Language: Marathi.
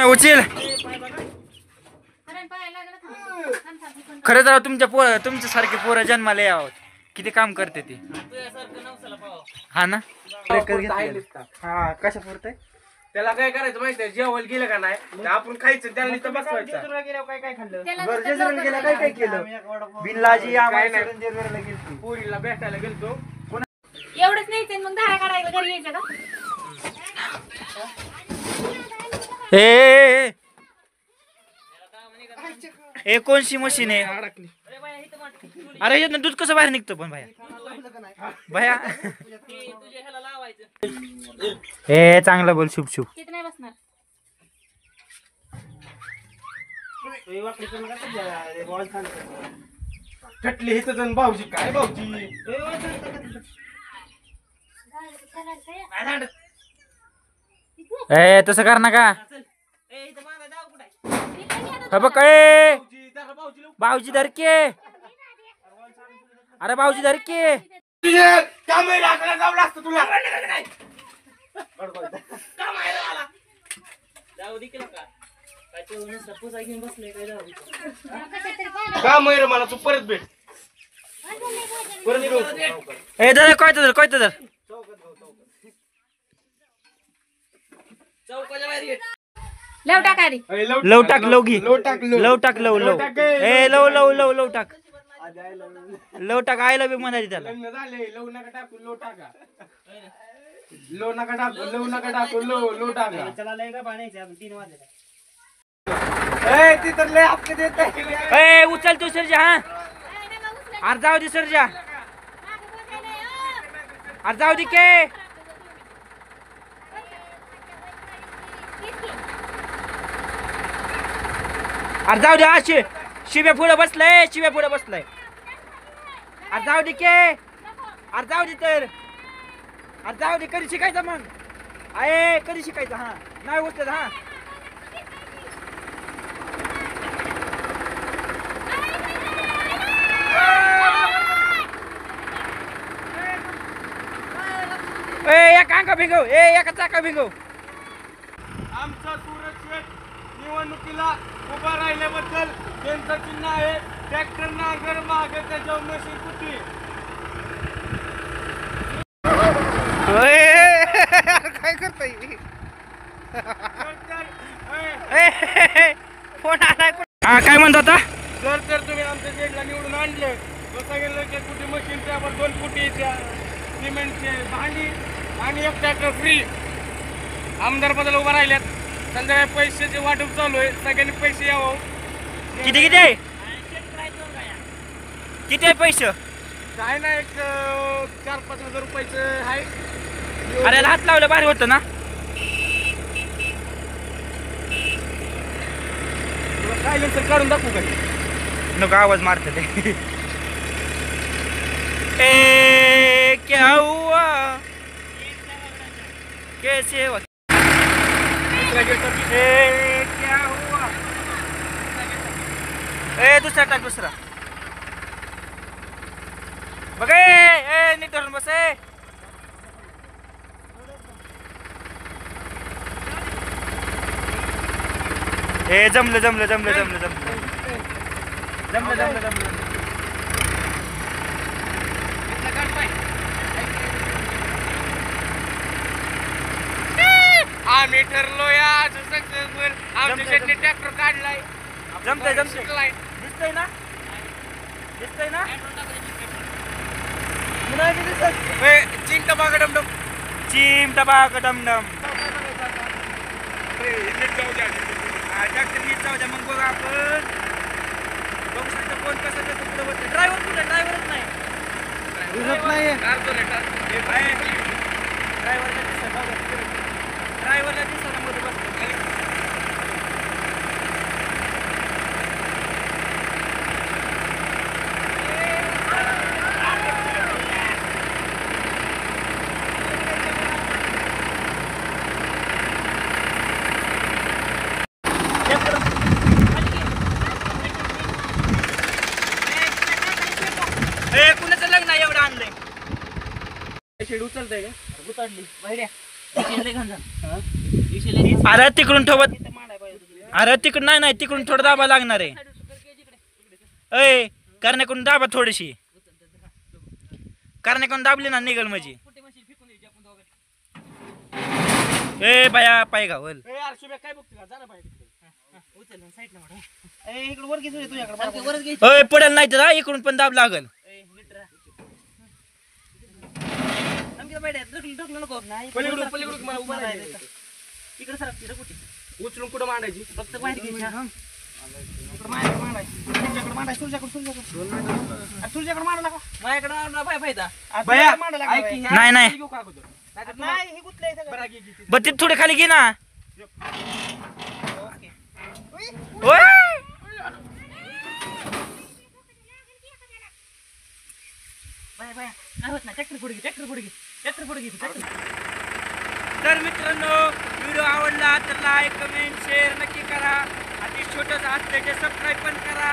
उचल खरंच राव तुमच्या सारखे पोरं जन्माला यावं किती काम करते ती हा ना हा कशा पुरतंय त्याला काय करायचं माहितीये जेवण गेलं का नाही आपण खायचं त्याला नुसतं बसवायचं काय खाल्लं गेला काय केलं बिनलाजी पोरीला भेटायला गेलतो एवढंच नाही मग धारा काढायला घरी यायचं का ए कोणशी मशीन आहे अरे यात दूध कसं बाहेर निघतं पण भया हे चांगलं बोल शुभ शुभ तिथे नाही बसणार थटली इथं भाऊजी काय भाऊजी ए तसं कर ना का बघ ए भाऊजी धरके अरे भाऊजी धरके तुला काम आहे रे मला तू परत भेट ए दादा काय तर लव टाका रे लव टाक लव घे लव टाक लव ए लव टाक लव टाक आय लव म्हणाली त्याला लग्न झाले लव नका टाकू लो टाका लो नका टाकू लव नका टाकू लो टाका चला लय का पाणी 3 वाजले ए ती तर लय हक्क देत ए उचल तू सरजा हा अरे जाऊ दे सरजा अरे जाऊ दे के अरे जाऊ दे अशी शिव्या पुढे बसलाय अरे जाऊ दे के अरे जाऊ दे तर अरे जाऊ दे कधी शिकायचं मग आहे कधी शिकायचं हा नाही उचलत हा एका अंका भिंगव एका चाका भिंगव आमचा सूरज शेठ निवडणुकीला उभा राहिल्याबद्दल त्यांचं चिन्ह आहे ट्रॅक्टर नांगर मागे त्याच्यावर मशीन कुठली काय करतोय फोन आलाय हा काय म्हणतो आता जर तुम्ही आमच्या शेठला निवडून आणलं तर सगळ्यांना कुठे मशीन त्यावर 2 फुटीच्या सिमेंटचे भांडी आणि एक ट्रॅक्टर फ्री आमदार बद्दल उभा राहिल्यात संध्याकाळी पैशाचे वाटप चालू आहे सगळ्यांनी पैसे यावं किती आहे किती आहे पैसे काय नाही एक 4-5 हजार रुपयाचं आहे अरे हात लावलं भारी होतं ना काय नंतर काढून दाखवू काय नको आवाज मारते ते ए क्या हुआ कैसे हुआ ए क्या हुआ ए दुसरा टाक दुसरा बघ ए नीट धरून बस ए जमलं आम्ही ठरलोय आज सक्सेसफुल आमच्या शेटने ट्रॅक्टर काढलाय जमतंय दिसतंय ना चिंट बाग डमडम चिम टबाक डमडम जाऊ द्या मग बघा आपण बघू शकतो कोण कसं ड्रायव्हर कुठे ड्रायव्हरच नाही ड्रायव्हरला दिसत मध्ये बसतो कुणाचं लग्न आहे एवढं आणलंय शेड उचलतंय का उतरली बहिड्या अरे तिकडून ठेवत अरे तिकडून नाही तिकडून थोडं दाबा लागणार आहे. अय करण्याकडून दाबा थोडीशी. करण्याकडून दाबली ना निघल म्हणजे. ए बाया पाय घावल. यार शुभ्या काय बघते का? जा ना बाहेर. इकडे वर घेतो तुझ्याकडे. अय पडेल नाही तर इकडून पण दाब लागल. पलीकडून पलीकडून मला उभा राहायचं. इकडे सर तिकडे कुठे उचलून कुठं मांडायची? फक्त बाहेर घ्यायची. तुझ्याकडे मांडायचं तुझ्याकडे मांडला का माझ्याकडे फायदा. बया, नाही, नाही. घेऊ का अगोदर? नाही हे गुतलंय सगळं. बरं, घे, घे, घे. बरं ते थोडे खाली घे ना. ओय! बाय बाय नाही होत ना. ट्रॅक्टर पुढे घे. तर मित्रांनो व्हिडिओ आवडला तर लाईक कमेंट शेअर नक्की करा आणि छोटंसं असतं ते सबस्क्राईब पण करा.